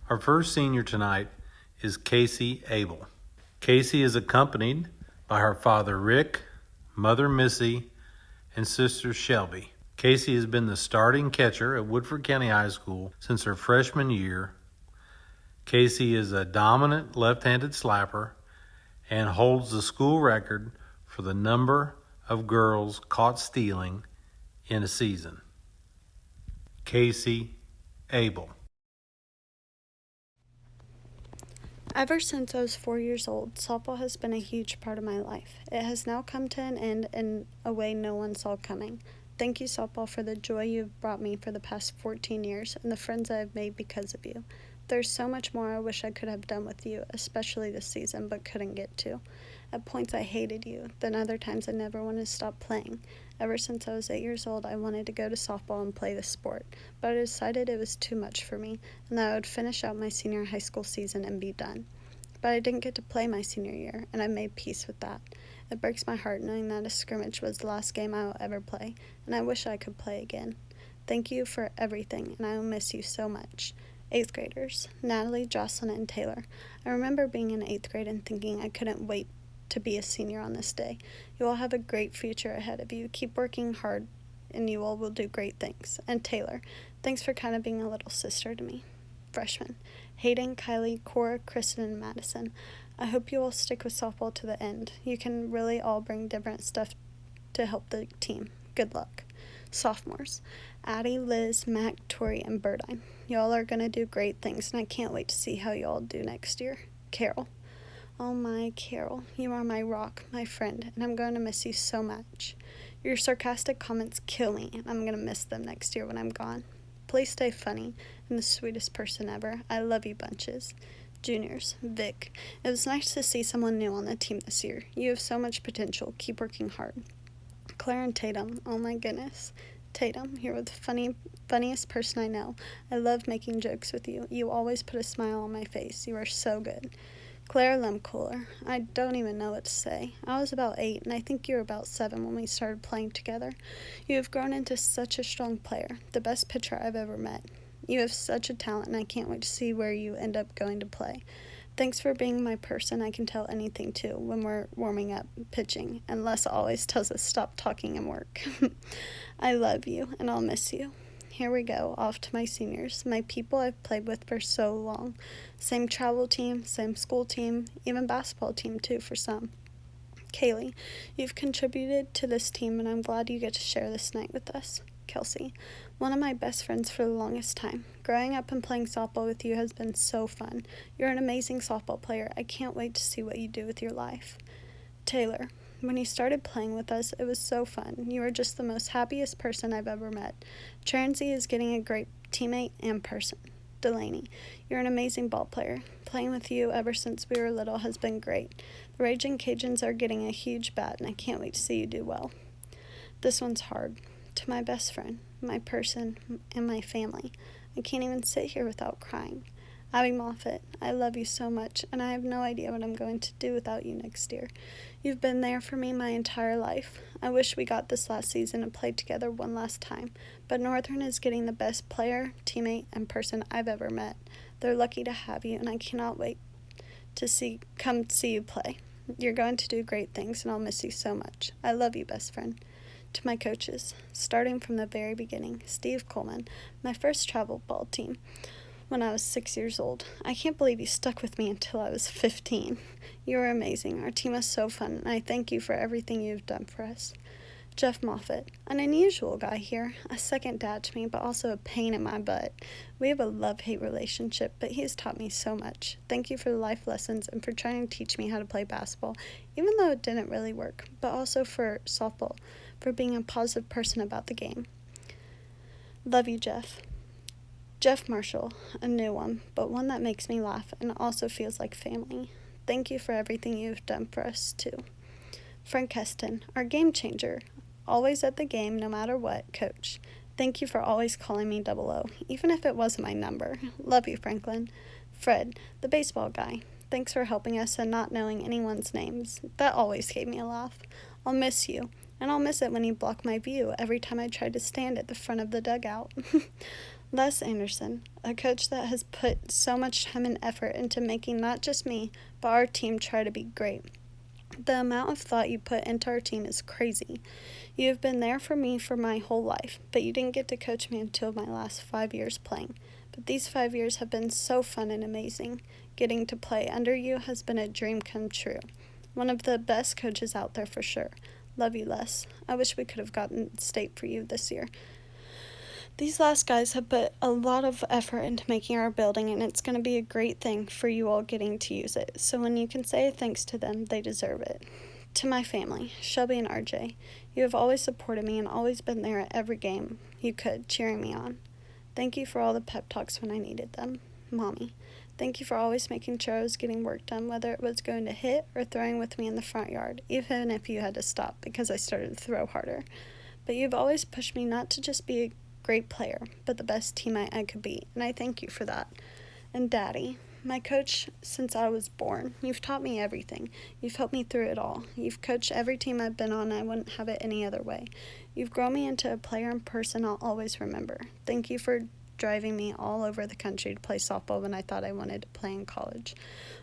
Our first senior tonight is Casey Abel. Casey is accompanied by her father Rick, mother Missy, and sister Shelby. Casey has been the starting catcher at Woodford County High School since her freshman year. Casey is a dominant left-handed slapper and holds the school record for the number of girls caught stealing in a season. Casey Abel. Ever since I was 4 years old, softball has been a huge part of my life. It has now come to an end in a way no one saw coming. Thank you, softball, for the joy you've brought me for the past 14 years and the friends I have made because of you. There's so much more I wish I could have done with you, especially this season, but couldn't get to. At points I hated you, then other times I never wanted to stop playing. Ever since I was 8 years old, I wanted to go to softball and play the sport, but I decided it was too much for me and that I would finish out my senior high school season and be done. But I didn't get to play my senior year, and I made peace with that. It breaks my heart knowing that a scrimmage was the last game I will ever play, and I wish I could play again. Thank you for everything, and I will miss you so much. 8th graders, Natalie, Jocelyn, and Taylor. I remember being in 8th grade and thinking I couldn't wait to be a senior on this day. You all have a great future ahead of you. Keep working hard, and you all will do great things. And Taylor, thanks for kind of being a little sister to me. Freshmen, Hayden, Kylie, Cora, Kristen, and Madison. I hope you all stick with softball to the end. You can really all bring different stuff to help the team. Good luck. Sophomores, Addie, Liz, Mac, Tori, and Birdine. Y'all are going to do great things, and I can't wait to see how y'all do next year. Carol. Oh my Carol, you are my rock, my friend, and I'm going to miss you so much. Your sarcastic comments kill me, and I'm going to miss them next year when I'm gone. Please stay funny and the sweetest person ever. I love you bunches. Juniors, Vic. It was nice to see someone new on the team this year. You have so much potential. Keep working hard. Claire and Tatum. Oh my goodness. Tatum, you're the funniest person I know. I love making jokes with you. You always put a smile on my face. You are so good. Claire Lemcooler. I don't even know what to say. I was about 8, and I think you were about 7 when we started playing together. You have grown into such a strong player, the best pitcher I've ever met. You have such a talent, and I can't wait to see where you end up going to play. Thanks for being my person I can tell anything to when we're warming up pitching, and Les always tells us stop talking and work. I love you, and I'll miss you. Here we go, off to my seniors, my people I've played with for so long. Same travel team, same school team, even basketball team too for some. Kaylee, you've contributed to this team, and I'm glad you get to share this night with us. Kelsey, one of my best friends for the longest time. Growing up and playing softball with you has been so fun. You're an amazing softball player. I can't wait to see what you do with your life. Taylor, when you started playing with us, it was so fun. You are just the most happiest person I've ever met. Transy is getting a great teammate and person. Delaney, you're an amazing ball player. Playing with you ever since we were little has been great. The Raging Cajuns are getting a huge bat, and I can't wait to see you do well. This one's hard. To my best friend, my person, and my family. I can't even sit here without crying. Abby Moffat, I love you so much, and I have no idea what I'm going to do without you next year. You've been there for me my entire life. I wish we got this last season and played together one last time, but Northern is getting the best player, teammate, and person I've ever met. They're lucky to have you, and I cannot wait to come see you play. You're going to do great things, and I'll miss you so much. I love you, best friend. To my coaches, starting from the very beginning, Steve Coleman, my first travel ball team when I was 6 years old. I can't believe you stuck with me until I was 15. You are amazing. Our team was so fun, and I thank you for everything you've done for us. Jeff Moffat, an unusual guy here, a second dad to me, but also a pain in my butt. We have a love-hate relationship, but he has taught me so much. Thank you for the life lessons and for trying to teach me how to play basketball, even though it didn't really work, but also for softball, for being a positive person about the game. Love you, Jeff. Jeff Marshall, a new one, but one that makes me laugh and also feels like family. Thank you for everything you've done for us, too. Frank Heston, our game changer. Always at the game, no matter what, coach. Thank you for always calling me 00, even if it wasn't my number. Love you, Franklin. Fred, the baseball guy. Thanks for helping us and not knowing anyone's names. That always gave me a laugh. I'll miss you, and I'll miss it when you block my view every time I try to stand at the front of the dugout. Les Anderson, a coach that has put so much time and effort into making not just me, but our team try to be great. The amount of thought you put into our team is crazy. You have been there for me for my whole life, but you didn't get to coach me until my last 5 years playing. But these 5 years have been so fun and amazing. Getting to play under you has been a dream come true. One of the best coaches out there for sure. Love you, Les. I wish we could have gotten state for you this year. These last guys have put a lot of effort into making our building, and it's going to be a great thing for you all getting to use it. So when you can say thanks to them, they deserve it. To my family, Shelby and RJ, you have always supported me and always been there at every game you could, cheering me on. Thank you for all the pep talks when I needed them. Mommy, thank you for always making sure I was getting work done, whether it was going to hit or throwing with me in the front yard, even if you had to stop because I started to throw harder. But you've always pushed me not to just be a great player, but the best teammate I could be, and I thank you for that. And Daddy, my coach since I was born. You've taught me everything. You've helped me through it all. You've coached every team I've been on. I wouldn't have it any other way. You've grown me into a player and person I'll always remember. Thank you for driving me all over the country to play softball when I thought I wanted to play in college.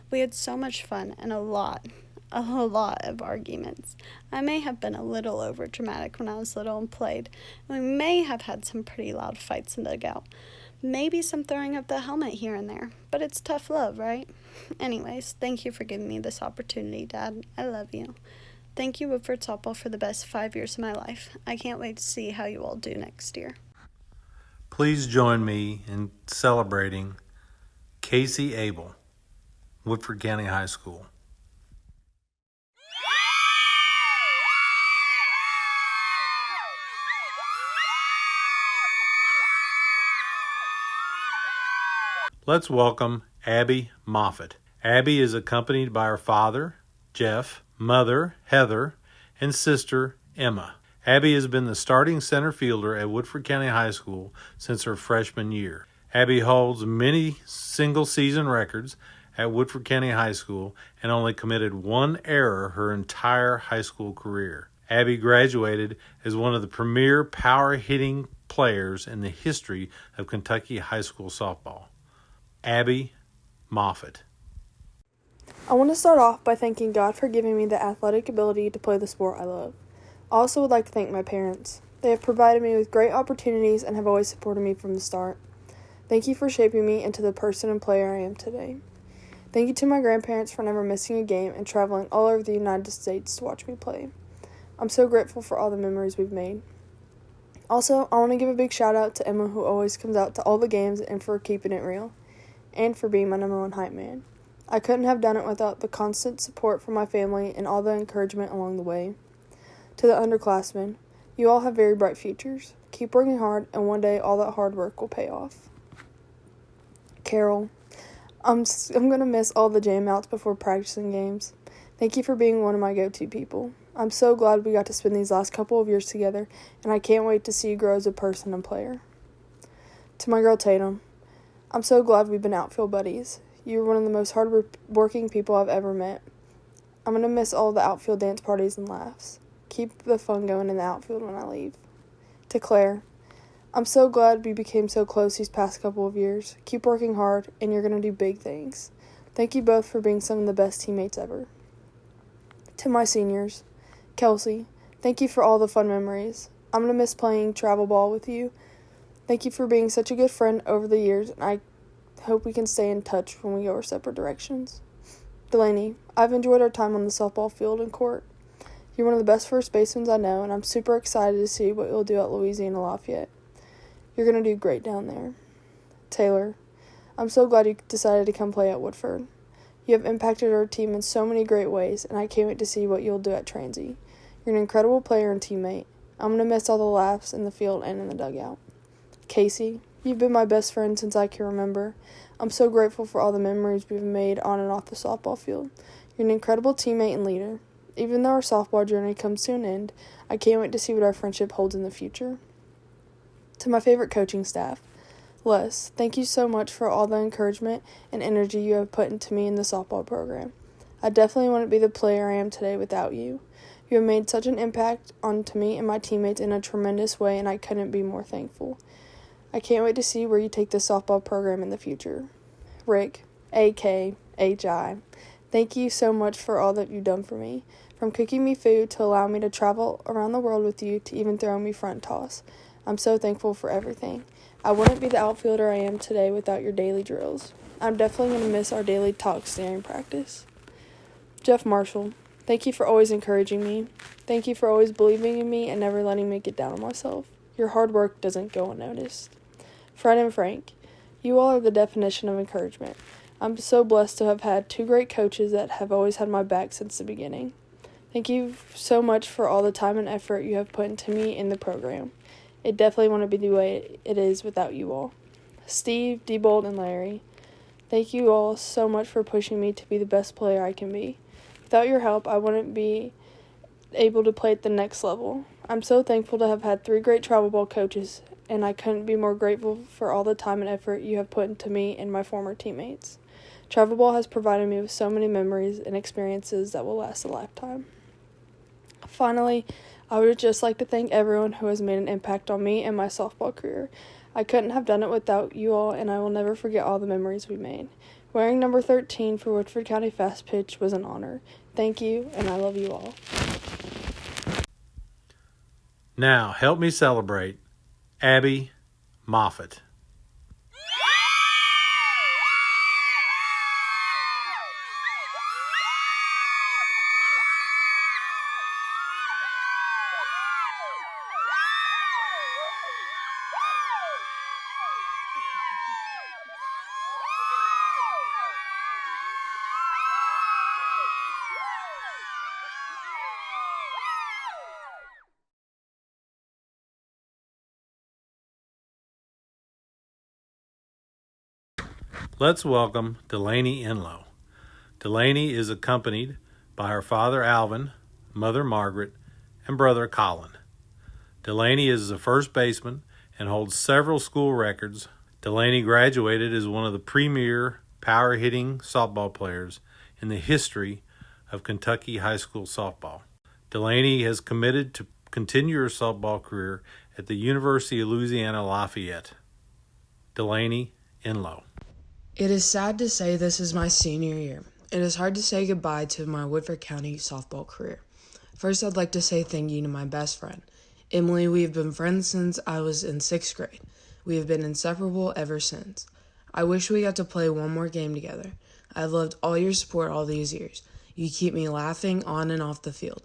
We had so much fun and a lot of arguments. I may have been a little over dramatic when I was little and played, and we may have had some pretty loud fights in the dugout. Maybe some throwing of the helmet here and there, but it's tough love, right? Anyways, thank you for giving me this opportunity, Dad. I love you. Thank you, Woodford Softball, for the best 5 years of my life. I can't wait to see how you all do next year. Please join me in celebrating Casey Abel, Woodford County High School. Let's welcome Abby Moffitt. Abby is accompanied by her father, Jeff, mother, Heather, and sister, Emma. Abby has been the starting center fielder at Woodford County High School since her freshman year. Abby holds many single-season records at Woodford County High School and only committed one error her entire high school career. Abby graduated as one of the premier power-hitting players in the history of Kentucky high school softball. Abby Moffitt. I want to start off by thanking God for giving me the athletic ability to play the sport I love. I also would like to thank my parents. They have provided me with great opportunities and have always supported me from the start. Thank you for shaping me into the person and player I am today. Thank you to my grandparents for never missing a game and traveling all over the United States to watch me play. I'm so grateful for all the memories we've made. Also, I want to give a big shout out to Emma, who always comes out to all the games, and for keeping it real, and for being my number one hype man. I couldn't have done it without the constant support from my family and all the encouragement along the way. To the underclassmen, you all have very bright futures. Keep working hard, and one day all that hard work will pay off. Carol, I'm going to miss all the jam outs before practicing games. Thank you for being one of my go-to people. I'm so glad we got to spend these last couple of years together, and I can't wait to see you grow as a person and player. To my girl Tatum, I'm so glad we've been outfield buddies. You're one of the most hard-working people I've ever met. I'm going to miss all the outfield dance parties and laughs. Keep the fun going in the outfield when I leave. To Claire, I'm so glad we became so close these past couple of years. Keep working hard, and you're going to do big things. Thank you both for being some of the best teammates ever. To my seniors, Kelsey, thank you for all the fun memories. I'm going to miss playing travel ball with you. Thank you for being such a good friend over the years, and I hope we can stay in touch when we go our separate directions. Delaney, I've enjoyed our time on the softball field and court. You're one of the best first basemen I know, and I'm super excited to see what you'll do at Louisiana Lafayette. You're going to do great down there. Taylor, I'm so glad you decided to come play at Woodford. You have impacted our team in so many great ways, and I can't wait to see what you'll do at Transy. You're an incredible player and teammate. I'm going to miss all the laughs in the field and in the dugout. Casey, you've been my best friend since I can remember. I'm so grateful for all the memories we've made on and off the softball field. You're an incredible teammate and leader. Even though our softball journey comes to an end, I can't wait to see what our friendship holds in the future. To my favorite coaching staff, Les, thank you so much for all the encouragement and energy you have put into me in the softball program. I definitely wouldn't be the player I am today without you. You have made such an impact onto me and my teammates in a tremendous way, and I couldn't be more thankful. I can't wait to see where you take this softball program in the future. Rick, A.K.H.I., thank you so much for all that you've done for me, from cooking me food to allow me to travel around the world with you to even throwing me front toss. I'm so thankful for everything. I wouldn't be the outfielder I am today without your daily drills. I'm definitely going to miss our daily talks during practice. Jeff Marshall, thank you for always encouraging me. Thank you for always believing in me and never letting me get down on myself. Your hard work doesn't go unnoticed. Fred and Frank, you all are the definition of encouragement. I'm so blessed to have had two great coaches that have always had my back since the beginning. Thank you so much for all the time and effort you have put into me in the program. It definitely wouldn't be the way it is without you all. Steve, Diebold, and Larry, thank you all so much for pushing me to be the best player I can be. Without your help, I wouldn't be able to play at the next level. I'm so thankful to have had three great travel ball coaches, and I couldn't be more grateful for all the time and effort you have put into me and my former teammates. Travel ball has provided me with so many memories and experiences that will last a lifetime. Finally, I would just like to thank everyone who has made an impact on me and my softball career. I couldn't have done it without you all, and I will never forget all the memories we made. Wearing number 13 for Woodford County Fast Pitch was an honor. Thank you, and I love you all. Now, help me celebrate Abby Moffett. Let's welcome Delaney Enlow. Delaney is accompanied by her father Alvin, mother Margaret, and brother Colin. Delaney is a first baseman and holds several school records. Delaney graduated as one of the premier power-hitting softball players in the history of Kentucky high school softball. Delaney has committed to continue her softball career at the University of Louisiana Lafayette. Delaney Enlow. It is sad to say this is my senior year. It is hard to say goodbye to my Woodford County softball career. First, I'd like to say thank you to my best friend, Emily. We have been friends since I was in 6th grade. We have been inseparable ever since. I wish we got to play one more game together. I've loved all your support all these years. You keep me laughing on and off the field.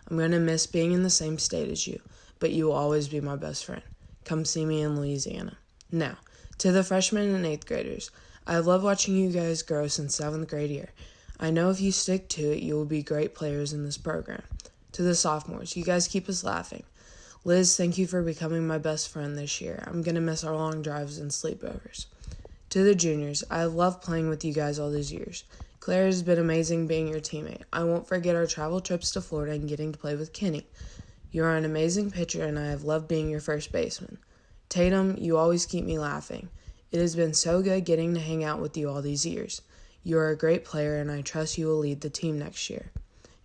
I'm going to miss being in the same state as you, but you will always be my best friend. Come see me in Louisiana. Now, to the freshmen and 8th graders, I love watching you guys grow since 7th grade year. I know if you stick to it, you will be great players in this program. To the sophomores, you guys keep us laughing. Liz, thank you for becoming my best friend this year. I'm going to miss our long drives and sleepovers. To the juniors, I love playing with you guys all these years. Claire has been amazing being your teammate. I won't forget our travel trips to Florida and getting to play with Kenny. You are an amazing pitcher, and I have loved being your first baseman. Tatum, you always keep me laughing. It has been so good getting to hang out with you all these years. You are a great player, and I trust you will lead the team next year.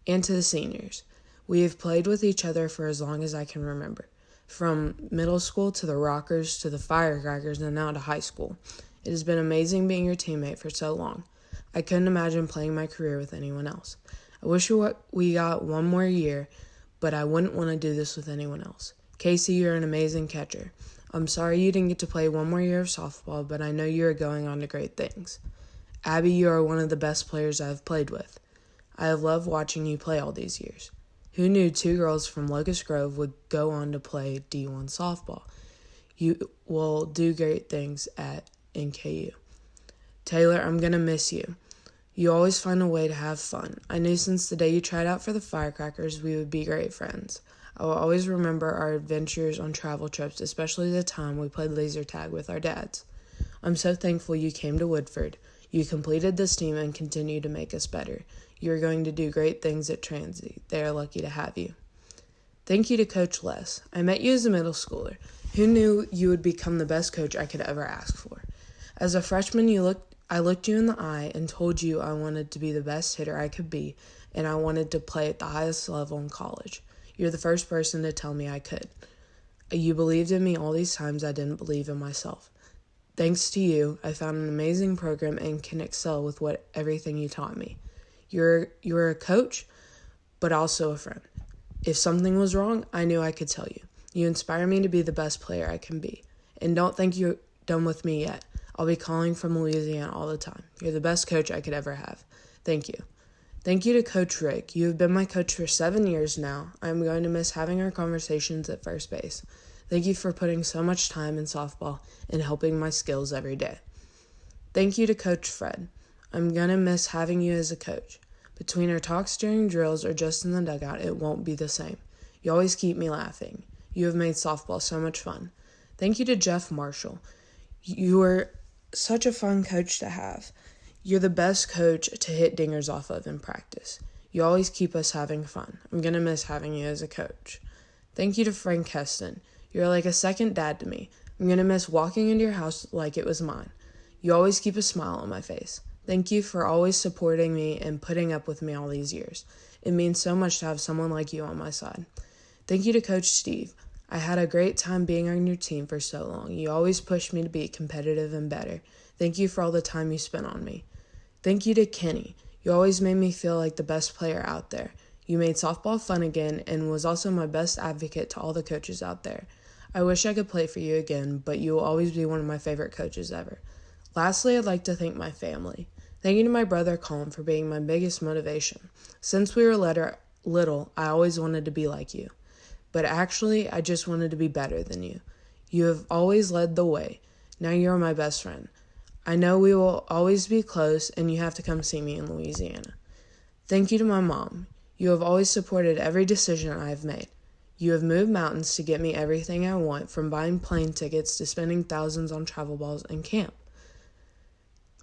And to the seniors, we have played with each other for as long as I can remember. From middle school to the Rockers to the Firecrackers and now to high school. It has been amazing being your teammate for so long. I couldn't imagine playing my career with anyone else. I wish we got one more year, but I wouldn't want to do this with anyone else. Casey, you're an amazing catcher. I'm sorry you didn't get to play one more year of softball, but I know you are going on to great things. Abby, you are one of the best players I have played with. I have loved watching you play all these years. Who knew two girls from Locust Grove would go on to play D1 softball? You will do great things at NKU. Taylor, I'm going to miss you. You always find a way to have fun. I knew since the day you tried out for the Firecrackers we would be great friends. I will always remember our adventures on travel trips, especially the time we played laser tag with our dads. I'm so thankful you came to Woodford. You completed this team and continue to make us better. You are going to do great things at Transy. They are lucky to have you. Thank you to Coach Les. I met you as a middle schooler. Who knew you would become the best coach I could ever ask for? As a freshman, I looked you in the eye and told you I wanted to be the best hitter I could be, and I wanted to play at the highest level in college. You're the first person to tell me I could. You believed in me all these times I didn't believe in myself. Thanks to you, I found an amazing program and can excel with everything you taught me. You're a coach, but also a friend. If something was wrong, I knew I could tell you. You inspire me to be the best player I can be. And don't think you're done with me yet. I'll be calling from Louisiana all the time. You're the best coach I could ever have. Thank you. Thank you to Coach Rick. You have been my coach for 7 years now. I'm going to miss having our conversations at first base. Thank you for putting so much time in softball and helping my skills every day. Thank you to Coach Fred. I'm going to miss having you as a coach. Between our talks during drills or just in the dugout, it won't be the same. You always keep me laughing. You have made softball so much fun. Thank you to Jeff Marshall. You are such a fun coach to have. You're the best coach to hit dingers off of in practice. You always keep us having fun. I'm going to miss having you as a coach. Thank you to Frank Heston. You're like a second dad to me. I'm going to miss walking into your house like it was mine. You always keep a smile on my face. Thank you for always supporting me and putting up with me all these years. It means so much to have someone like you on my side. Thank you to Coach Steve. I had a great time being on your team for so long. You always pushed me to be competitive and better. Thank you for all the time you spent on me. Thank you to Kenny. You always made me feel like the best player out there. You made softball fun again and was also my best advocate to all the coaches out there. I wish I could play for you again, but you will always be one of my favorite coaches ever. Lastly, I'd like to thank my family. Thank you to my brother Colin for being my biggest motivation. Since we were little, I always wanted to be like you. But actually, I just wanted to be better than you. You have always led the way. Now you're my best friend. I know we will always be close, and you have to come see me in Louisiana. Thank you to my mom. You have always supported every decision I have made. You have moved mountains to get me everything I want, from buying plane tickets to spending thousands on travel balls and camp.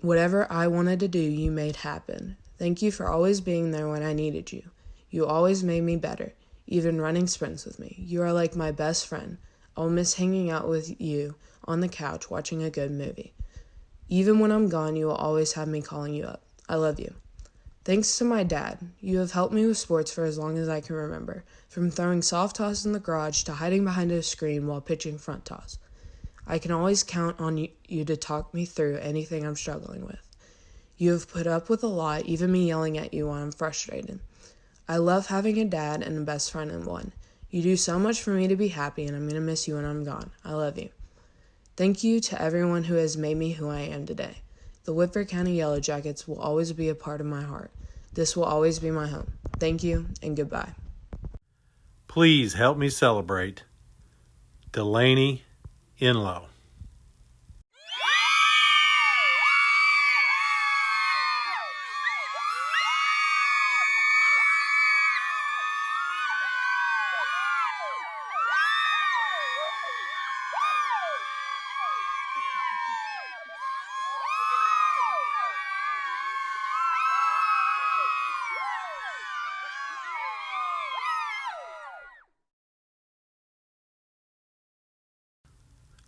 Whatever I wanted to do, you made happen. Thank you for always being there when I needed you. You always made me better, even running sprints with me. You are like my best friend. I'll miss hanging out with you on the couch watching a good movie. Even when I'm gone, you will always have me calling you up. I love you. Thanks to my dad, you have helped me with sports for as long as I can remember, from throwing soft toss in the garage to hiding behind a screen while pitching front toss. I can always count on you to talk me through anything I'm struggling with. You have put up with a lot, even me yelling at you when I'm frustrated. I love having a dad and a best friend in one. You do so much for me to be happy, and I'm going to miss you when I'm gone. I love you. Thank you to everyone who has made me who I am today. The Woodford County Yellow Jackets will always be a part of my heart. This will always be my home. Thank you, and goodbye. Please help me celebrate Delaney Inlow.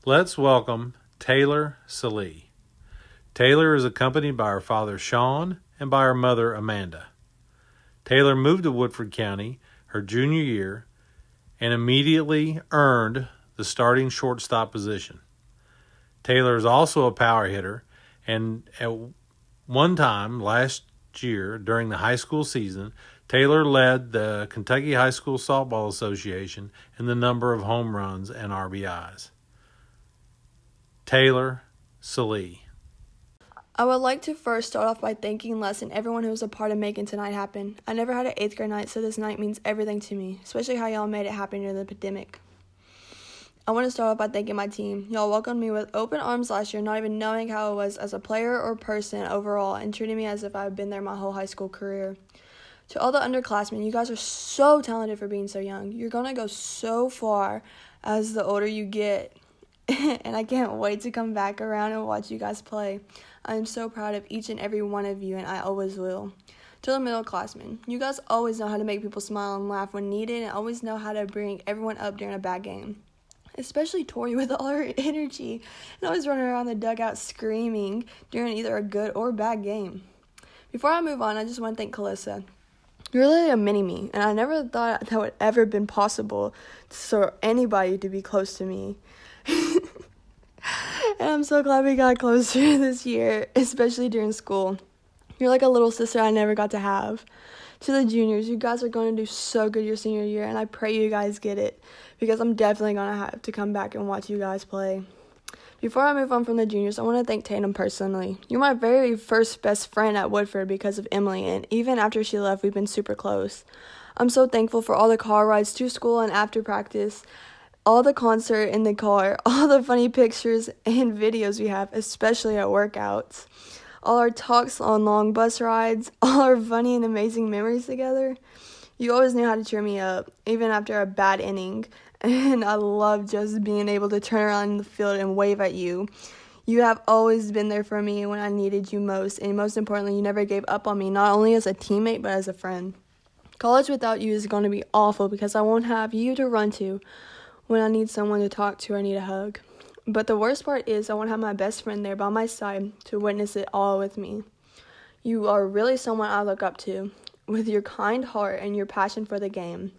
Let's welcome Taylor Salee. Taylor is accompanied by her father Sean and by her mother Amanda. Taylor moved to Woodford County her junior year and immediately earned the starting shortstop position. Taylor is also a power hitter, and at one time last year during the high school season, Taylor led the Kentucky High School Softball Association in the number of home runs and RBIs. Taylor Salee. I would like to first start off by thanking Les and everyone who was a part of making tonight happen. I never had an 8th grade night, so this night means everything to me, especially how y'all made it happen during the pandemic. I want to start off by thanking my team. Y'all welcomed me with open arms last year, not even knowing how I was as a player or person overall, and treating me as if I had been there my whole high school career. To all the underclassmen, you guys are so talented for being so young. You're going to go so far as the older you get. And I can't wait to come back around and watch you guys play. I am so proud of each and every one of you, and I always will. To the middleclassmen, you guys always know how to make people smile and laugh when needed, and always know how to bring everyone up during a bad game. Especially Tori with all her energy, and always running around the dugout screaming during either a good or bad game. Before I move on, I just want to thank Calissa. You're literally a mini-me, and I never thought that would ever been possible for anybody to be close to me. And I'm so glad we got closer this year, especially during school. You're like a little sister I never got to have. To the juniors, you guys are going to do so good your senior year, and I pray you guys get it, because I'm definitely going to have to come back and watch you guys play. Before I move on from the juniors, I want to thank Tatum personally. You're my very first best friend at Woodford because of Emily, and even after she left, we've been super close. I'm so thankful for all the car rides to school and after practice, all the concert in the car, all the funny pictures and videos we have, especially at workouts, all our talks on long bus rides, all our funny and amazing memories together. You always knew how to cheer me up, even after a bad inning, and I love just being able to turn around in the field and wave at you. You have always been there for me when I needed you most, and most importantly, you never gave up on me, not only as a teammate, but as a friend. College without you is going to be awful because I won't have you to run to when I need someone to talk to or need a hug. But the worst part is I won't have my best friend there by my side to witness it all with me. You are really someone I look up to, with your kind heart and your passion for the game.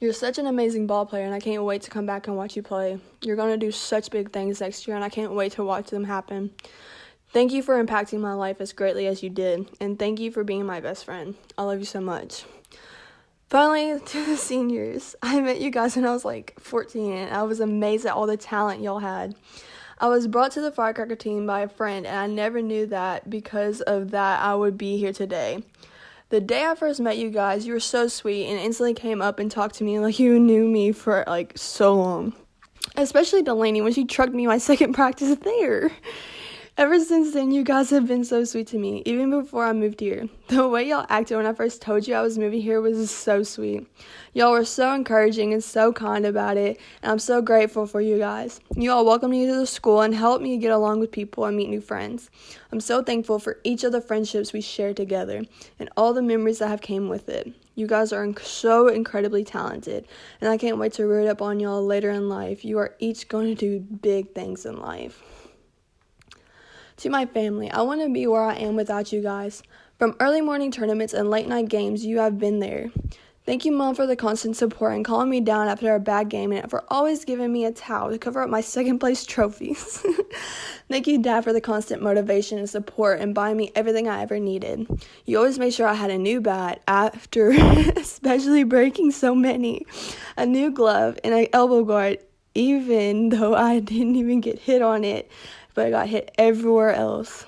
You're such an amazing ball player, and I can't wait to come back and watch you play. You're going to do such big things next year, and I can't wait to watch them happen. Thank you for impacting my life as greatly as you did, and thank you for being my best friend. I love you so much. Finally, to the seniors. I met you guys when I was like 14, and I was amazed at all the talent y'all had. I was brought to the firecracker team by a friend, and I never knew that because of that I would be here today. The day I first met you guys, you were so sweet and instantly came up and talked to me like you knew me for like so long. Especially Delaney when she trucked me my second practice there. Ever since then, you guys have been so sweet to me, even before I moved here. The way y'all acted when I first told you I was moving here was so sweet. Y'all were so encouraging and so kind about it, and I'm so grateful for you guys. You all welcomed me to the school and helped me get along with people and meet new friends. I'm so thankful for each of the friendships we shared together and all the memories that have came with it. You guys are so incredibly talented, and I can't wait to root up on y'all later in life. You are each going to do big things in life. To my family, I want to be where I am without you guys. From early morning tournaments and late night games, you have been there. Thank you, Mom, for the constant support and calling me down after a bad game and for always giving me a towel to cover up my second place trophies. Thank you, Dad, for the constant motivation and support and buying me everything I ever needed. You always made sure I had a new bat after especially breaking so many, a new glove, and an elbow guard, even though I didn't even get hit on it, but I got hit everywhere else.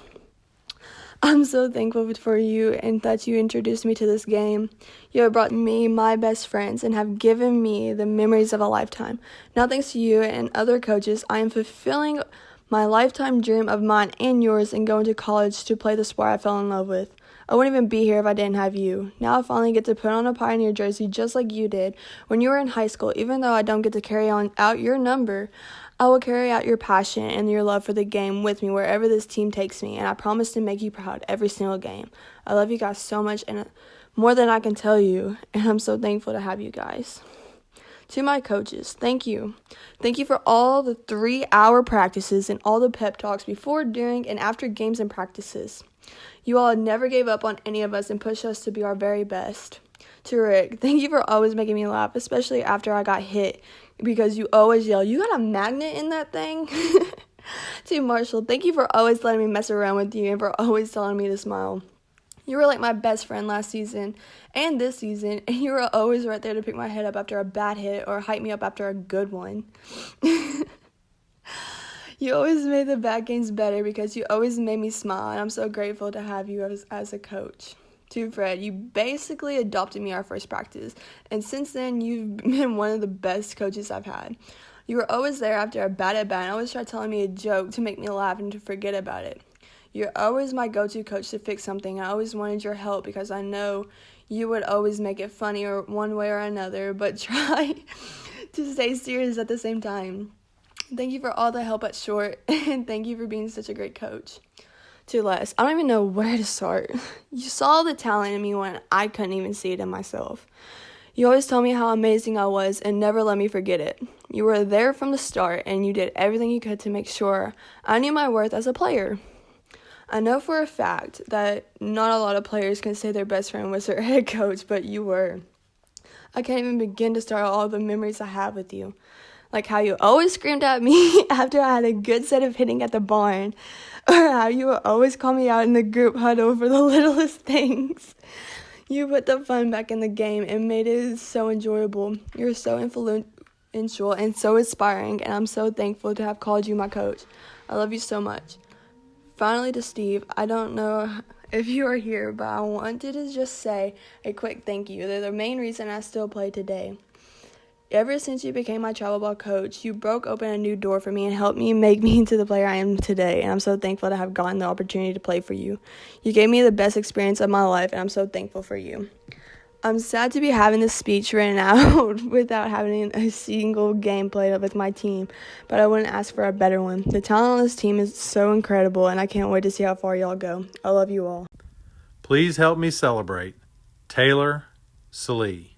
I'm so thankful for you and that you introduced me to this game. You have brought me my best friends and have given me the memories of a lifetime. Now, thanks to you and other coaches, I am fulfilling my lifetime dream of mine and yours and going to college to play the sport I fell in love with. I wouldn't even be here if I didn't have you. Now I finally get to put on a Pioneer jersey just like you did when you were in high school. Even though I don't get to carry out your number, I will carry out your passion and your love for the game with me wherever this team takes me, and I promise to make you proud every single game. I love you guys so much, and more than I can tell you, and I'm so thankful to have you guys. To my coaches, thank you. Thank you for all the 3-hour practices and all the pep talks before, during, and after games and practices. You all never gave up on any of us and pushed us to be our very best. To Rick, thank you for always making me laugh, especially after I got hit, because you always yell, "You got a magnet in that thing?" To Marshall, thank you for always letting me mess around with you and for always telling me to smile. You were like my best friend last season and this season, and you were always right there to pick my head up after a bad hit or hype me up after a good one. You always made the bad games better because you always made me smile, and I'm so grateful to have you as a coach. To Fred, you basically adopted me our first practice, and since then, you've been one of the best coaches I've had. You were always there after a bad at-bat and always tried telling me a joke to make me laugh and to forget about it. You're always my go-to coach to fix something. I always wanted your help because I know you would always make it funny or one way or another, but try to stay serious at the same time. Thank you for all the help at short, and thank you for being such a great coach. To Les, I don't even know where to start. You saw the talent in me when I couldn't even see it in myself. You always told me how amazing I was and never let me forget it. You were there from the start, and you did everything you could to make sure I knew my worth as a player. I know for a fact that not a lot of players can say their best friend was their head coach, but you were. I can't even begin to start all the memories I have with you. Like how you always screamed at me after I had a good set of hitting at the barn, or how you would always call me out in the group huddle for the littlest things. You put the fun back in the game and made it so enjoyable. You're so influential and so inspiring, and I'm so thankful to have called you my coach. I love you so much. Finally, to Steve, I don't know if you are here, but I wanted to just say a quick thank you. They're the main reason I still play today. Ever since you became my travel ball coach, you broke open a new door for me and helped me make me into the player I am today, and I'm so thankful to have gotten the opportunity to play for you. You gave me the best experience of my life, and I'm so thankful for you. I'm sad to be having this speech written out without having a single game played with my team, but I wouldn't ask for a better one. The talent on this team is so incredible, and I can't wait to see how far y'all go. I love you all. Please help me celebrate Taylor Salee.